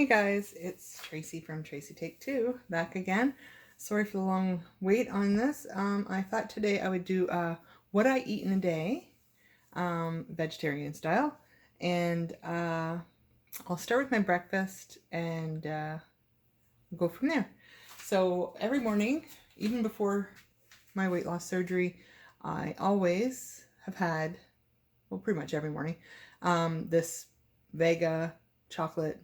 Hey guys, it's Tracy from Tracy Take Two, back again. Sorry for the long wait on this. I thought today I would do what I eat in a day, vegetarian style, and I'll start with my breakfast and go from there. So every morning, even before my weight loss surgery, I always have had, well, pretty much every morning, this Vega chocolate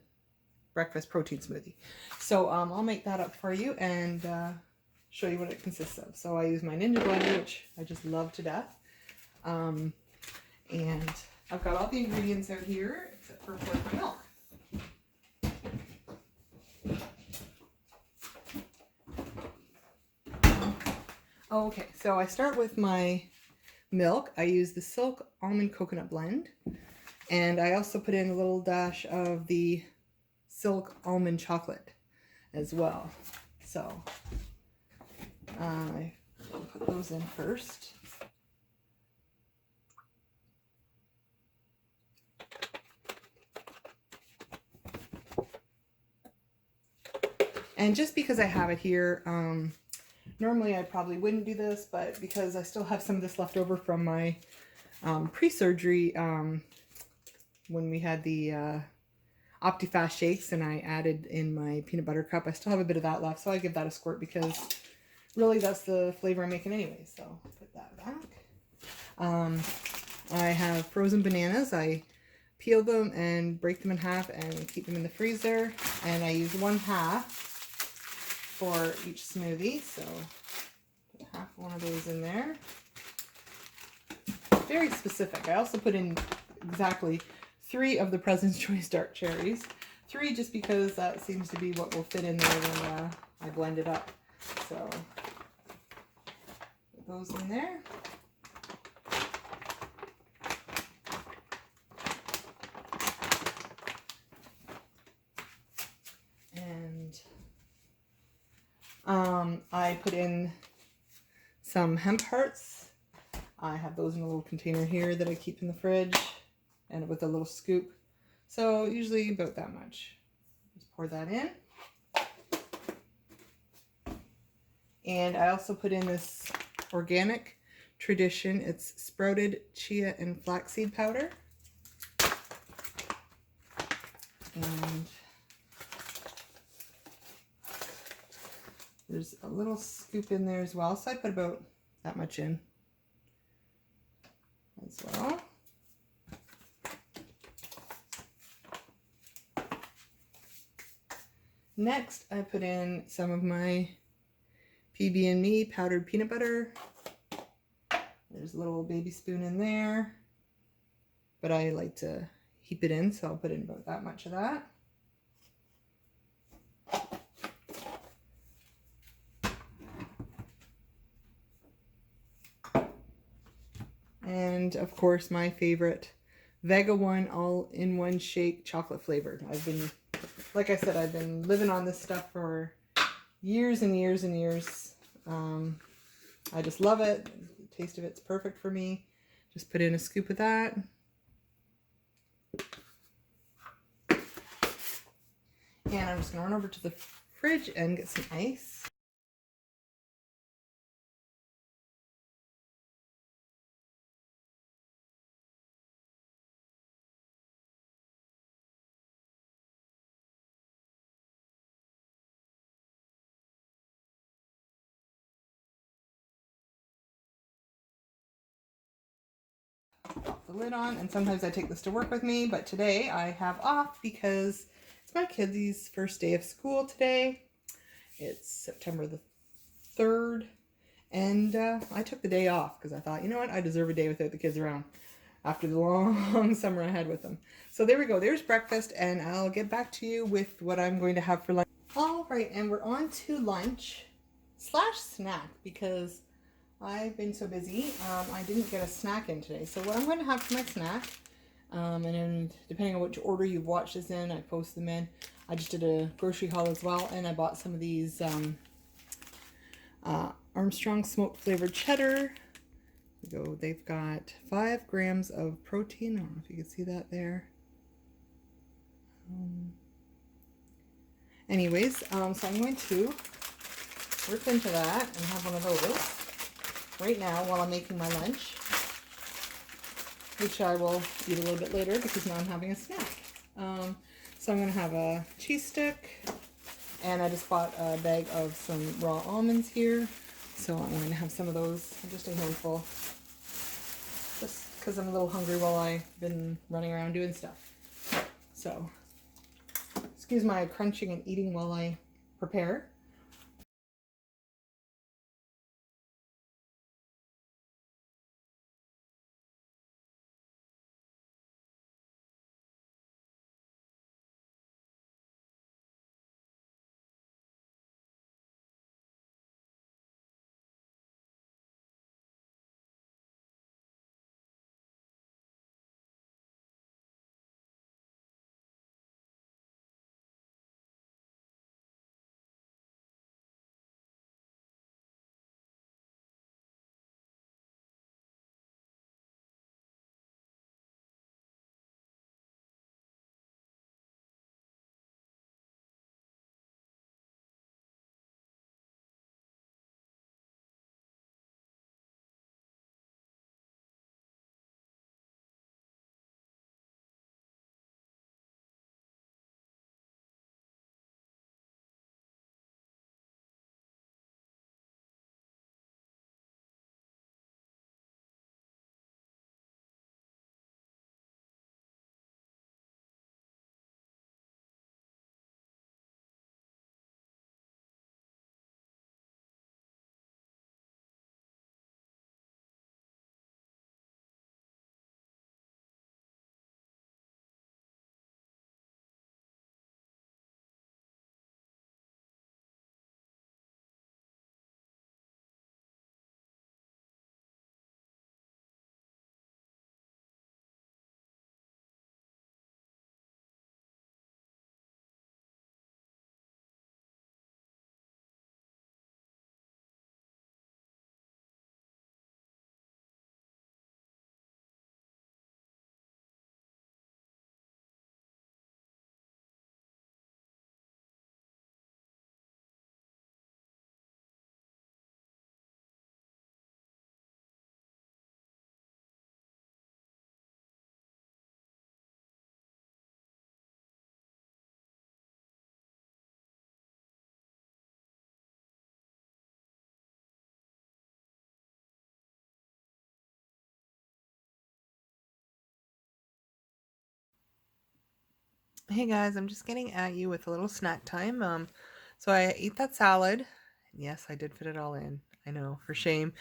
breakfast protein smoothie. So I'll make that up for you and show you what it consists of. So I use my Ninja blender, which I just love to death. And I've got all the ingredients out here except for my milk. Okay, so I start with my milk. I use the Silk Almond Coconut Blend. And I also put in a little dash of the Silk Almond Chocolate as well. So I put those in first. And just because I have it here, normally I probably wouldn't do this, but because I still have some of this left over from my pre-surgery, when we had the OptiFast shakes and I added in my peanut butter cup, I still have a bit of that left, so I give that a squirt because really that's the flavor I'm making anyway. So put that back. I have frozen bananas. I peel them and break them in half and keep them in the freezer, and I use 1/2 for each smoothie, so put half one of those in there. Very specific. I also put in exactly 3 of the President's Choice dark cherries. 3 just because that seems to be what will fit in there when I blend it up. So put those in there. And I put in some hemp hearts. I have those in a little container here that I keep in the fridge, and with a little scoop. So usually about that much. Just pour that in. And I also put in this organic tradition. It's sprouted chia and flaxseed powder. And there's a little scoop in there as well. So I put about that much in as well. Next, I put in some of my PB&Me powdered peanut butter. There's a little baby spoon in there, but I like to heap it in, so I'll put in about that much of that. And of course, my favorite Vega One all-in-one shake chocolate flavored. Like I said, I've been living on this stuff for years and years and years. I just love it. The taste of it's perfect for me. Just put in a scoop of that. And I'm just going to run over to the fridge and get some ice. Pop the lid on, and sometimes I take this to work with me, but today I have off because it's my kids' first day of school today. It's September the 3rd, and I took the day off because I thought, you know what, I deserve a day without the kids around after the long summer I had with them. So there we go, there's breakfast, and I'll get back to you with what I'm going to have for lunch. All right, and we're on to lunch slash snack because I've been so busy, I didn't get a snack in today. So what I'm going to have for my snack, and then depending on which order you've watched this in, I post them in. I just did a grocery haul as well, and I bought some of these Armstrong smoked flavored cheddar. So they've got 5 grams of protein. I don't know if you can see that there. Anyways, so I'm going to rip into that and have one of those right now while I'm making my lunch, which I will eat a little bit later because now I'm having a snack. So I'm going to have a cheese stick, and I just bought a bag of some raw almonds here. So I'm going to have some of those, just a handful, just because I'm a little hungry while I've been running around doing stuff. So, excuse my crunching and eating while I prepare. Hey guys, I'm just getting at you with a little snack time. So I ate that salad. Yes, I did fit it all in. I know, for shame.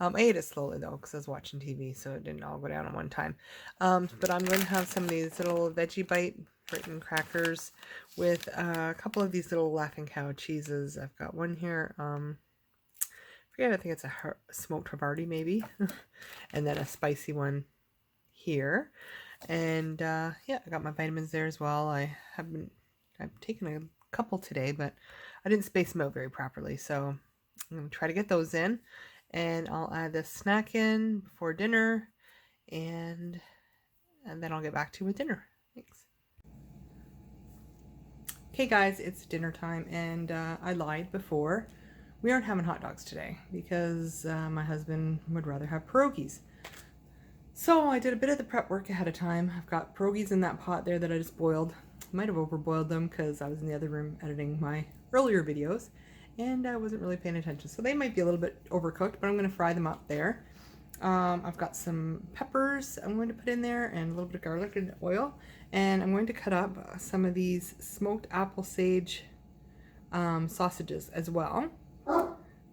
I ate it slowly though, because I was watching TV, so it didn't all go down at one time. But I'm going to have some of these little veggie bite Britain crackers with a couple of these little Laughing Cow cheeses. I've got one here. I forget, I think it's a smoked Havarti maybe, and then a spicy one here. And yeah, I got my vitamins there as well. I've taken a couple today, but I didn't space them out very properly, so I'm going to try to get those in. And I'll add this snack in before dinner, and then I'll get back to you with dinner. Thanks. Okay guys, it's dinner time, and I lied before. We aren't having hot dogs today because my husband would rather have pierogies. So I did a bit of the prep work ahead of time. I've got pierogies in that pot there that I just boiled. Might have overboiled them because I was in the other room editing my earlier videos and I wasn't really paying attention. So they might be a little bit overcooked, but I'm going to fry them up there. I've got some peppers I'm going to put in there and a little bit of garlic and oil. And I'm going to cut up some of these smoked apple sage sausages as well.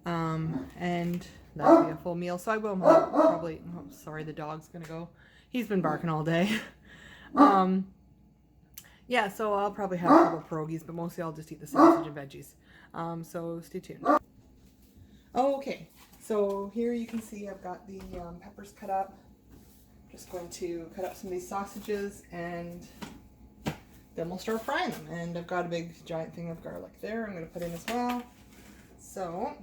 And that'll be a full meal. So I will probably, oh, sorry, the dog's gonna go. He's been barking all day. Yeah, so I'll probably have a couple pierogies, but mostly I'll just eat the sausage and veggies. So stay tuned. Oh, okay, so here you can see I've got the peppers cut up. Just going to cut up some of these sausages and then we'll start frying them. And I've got a big giant thing of garlic there I'm going to put in as well. So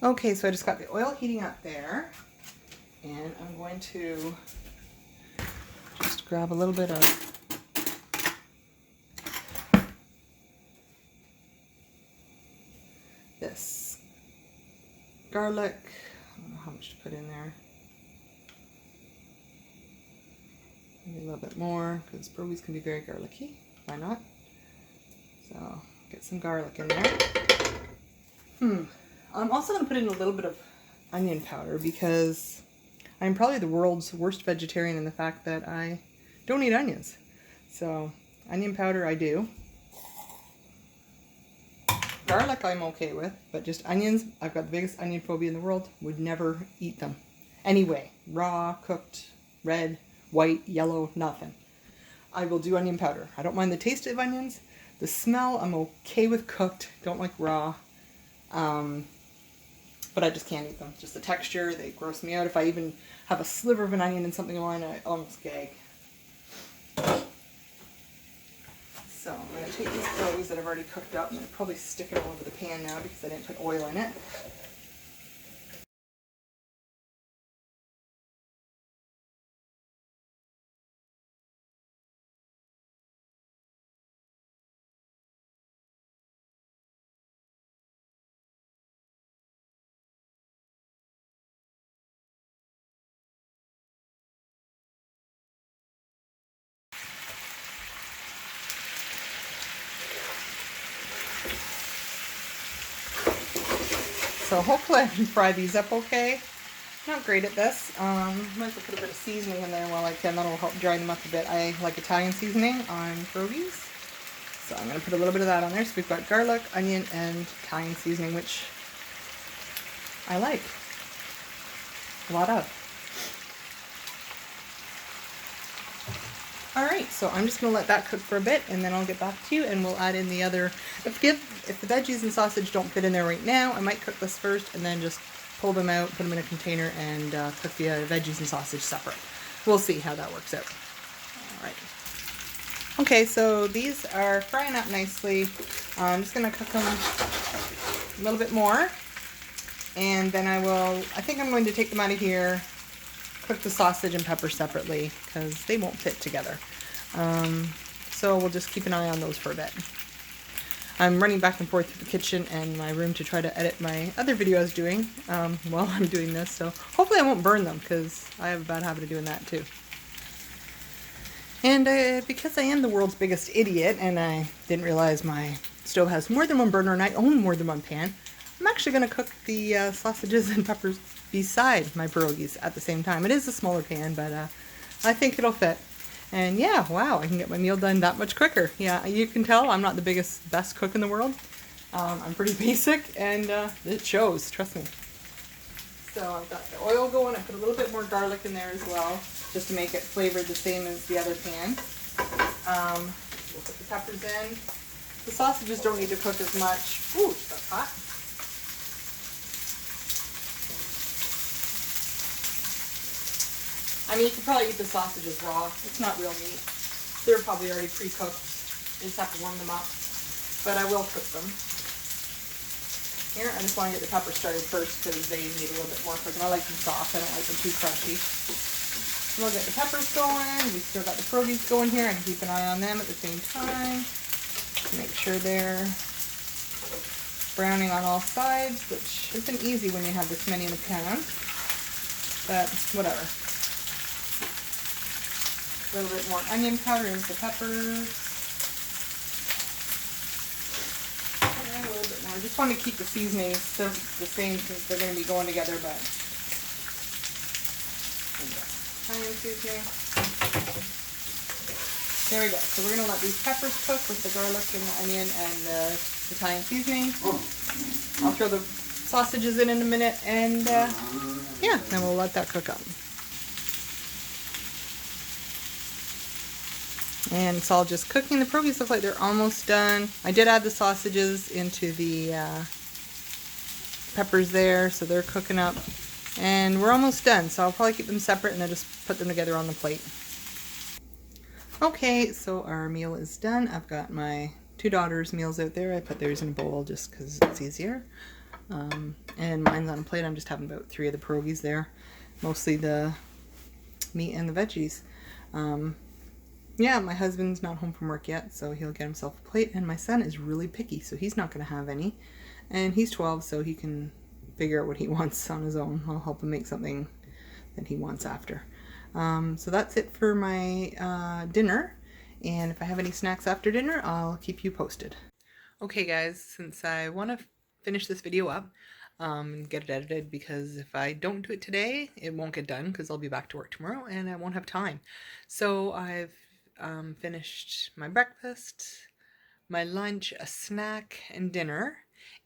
Okay, so I just got the oil heating up there, and I'm going to just grab a little bit of this garlic. I don't know how much to put in there. Maybe a little bit more, because pierogies can be very garlicky. Why not? So get some garlic in there. I'm also going to put in a little bit of onion powder because I'm probably the world's worst vegetarian in the fact that I don't eat onions. So onion powder I do. Garlic I'm okay with, but just onions, I've got the biggest onion phobia in the world. Would never eat them. Anyway, raw, cooked, red, white, yellow, nothing. I will do onion powder. I don't mind the taste of onions. The smell I'm okay with cooked. Don't like raw. But I just can't eat them. Just the texture, they gross me out. If I even have a sliver of an onion in something of mine, I almost gag. So I'm going to take these pierogies that I've already cooked up, and I'll probably stick it all over the pan now because I didn't put oil in it. So hopefully I can fry these up okay. Not great at this. Might as well put a bit of seasoning in there while I can. That'll help dry them up a bit. I like Italian seasoning on pierogies. So I'm going to put a little bit of that on there. So we've got garlic, onion, and Italian seasoning, which I like a lot of. Alright, so I'm just going to let that cook for a bit, and then I'll get back to you, and we'll add in the other. If the veggies and sausage don't fit in there right now, I might cook this first, and then just pull them out, put them in a container, and cook the veggies and sausage separate. We'll see how that works out. Alright. Okay, so these are frying up nicely. I'm just going to cook them a little bit more, and then I think I'm going to take them out of here, cook the sausage and pepper separately because they won't fit together. So we'll just keep an eye on those for a bit. I'm running back and forth through the kitchen and my room to try to edit my other video I was doing while I'm doing this. So hopefully I won't burn them because I have a bad habit of doing that too. And because I am the world's biggest idiot and I didn't realize my stove has more than one burner and I own more than one pan, I'm actually going to cook the sausages and peppers beside my pierogies at the same time. It is a smaller pan, but I think it'll fit. And yeah, wow, I can get my meal done that much quicker. Yeah, you can tell I'm not the best cook in the world. I'm pretty basic, and it shows, trust me. So I've got the oil going. I put a little bit more garlic in there as well, just to make it flavored the same as the other pan. We'll put the peppers in. The sausages don't need to cook as much. Ooh, that's hot. I mean, you could probably eat the sausages raw. It's not real meat. They're probably already pre-cooked. You just have to warm them up. But I will cook them. Here, I just want to get the peppers started first because they need a little bit more cooking. I like them soft. I don't like them too crunchy. We'll get the peppers going. We've still got the pierogies going here. I can keep an eye on them at the same time. Make sure they're browning on all sides, which isn't easy when you have this many in a pan. But whatever. A little bit more onion powder into the peppers. And a little bit more. I just want to keep the seasonings the same since they're going to be going together, but onion seasoning. There we go. So we're going to let these peppers cook with the garlic and the onion and the Italian seasoning. I'll throw the sausages in a minute, and yeah, then we'll let that cook up. And it's all just cooking. The pierogies look like they're almost done. I did add the sausages into the peppers there, so they're cooking up. And we're almost done, so I'll probably keep them separate and then just put them together on the plate. Okay, so our meal is done. I've got my two daughters' meals out there. I put theirs in a bowl just because it's easier. And mine's on a plate. I'm just having about 3 of the pierogies there. Mostly the meat and the veggies. Yeah, my husband's not home from work yet, so he'll get himself a plate. And my son is really picky, so he's not going to have any. And he's 12, so he can figure out what he wants on his own. I'll help him make something that he wants after. So that's it for my dinner. And if I have any snacks after dinner, I'll keep you posted. Okay guys, since I want to finish this video up and get it edited, because if I don't do it today, it won't get done because I'll be back to work tomorrow and I won't have time. So I've finished my breakfast, my lunch, a snack, and dinner.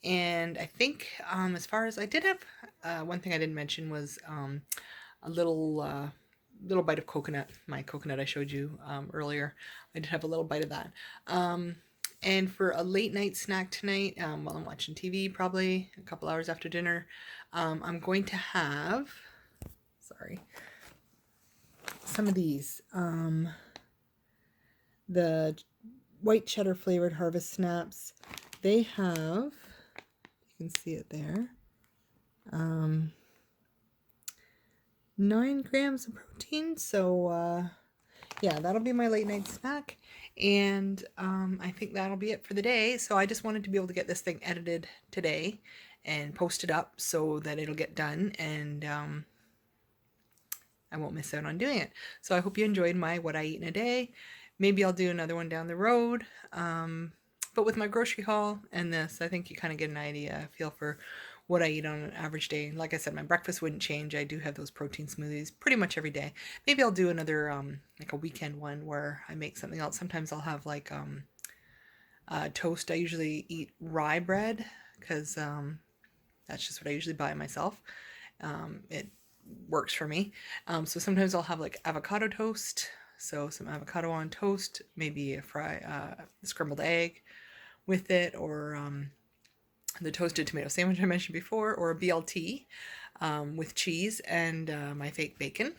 And I think as far as I did have, one thing I didn't mention was a little bite of coconut, my coconut I showed you earlier. I did have a little bite of that. And for a late night snack tonight, while I'm watching TV, probably a couple hours after dinner, I'm going to have, some of these. The white cheddar flavored Harvest Snaps. They have, you can see it there, 9 grams of protein. So yeah, that'll be my late night snack. And I think that'll be it for the day. So I just wanted to be able to get this thing edited today and posted up so that it'll get done, and I won't miss out on doing it. So I hope you enjoyed my what I eat in a day. Maybe I'll do another one down the road. But with my grocery haul and this, I think you kind of get an idea, a feel for what I eat on an average day. Like I said, my breakfast wouldn't change. I do have those protein smoothies pretty much every day. Maybe I'll do another, like a weekend one where I make something else. Sometimes I'll have like toast. I usually eat rye bread because that's just what I usually buy myself. It works for me. So sometimes I'll have like avocado toast. So some avocado on toast, maybe a scrambled egg with it, or the toasted tomato sandwich I mentioned before, or a BLT with cheese and my fake bacon.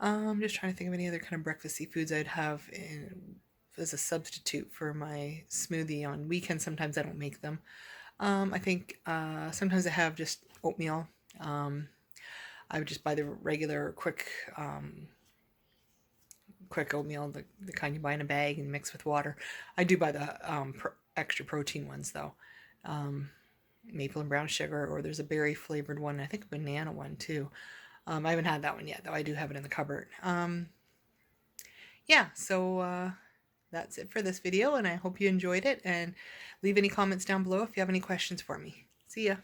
I'm just trying to think of any other kind of breakfasty foods I'd have as a substitute for my smoothie on weekends. Sometimes I don't make them. I think sometimes I have just oatmeal. I would just buy the regular quick oatmeal, the kind you buy in a bag and mix with water. I do buy the extra protein ones though. Maple and brown sugar, or there's a berry flavored one, I think a banana one too. I haven't had that one yet, though I do have it in the cupboard. Yeah, so that's it for this video, and I hope you enjoyed it, and leave any comments down below if you have any questions for me. See ya!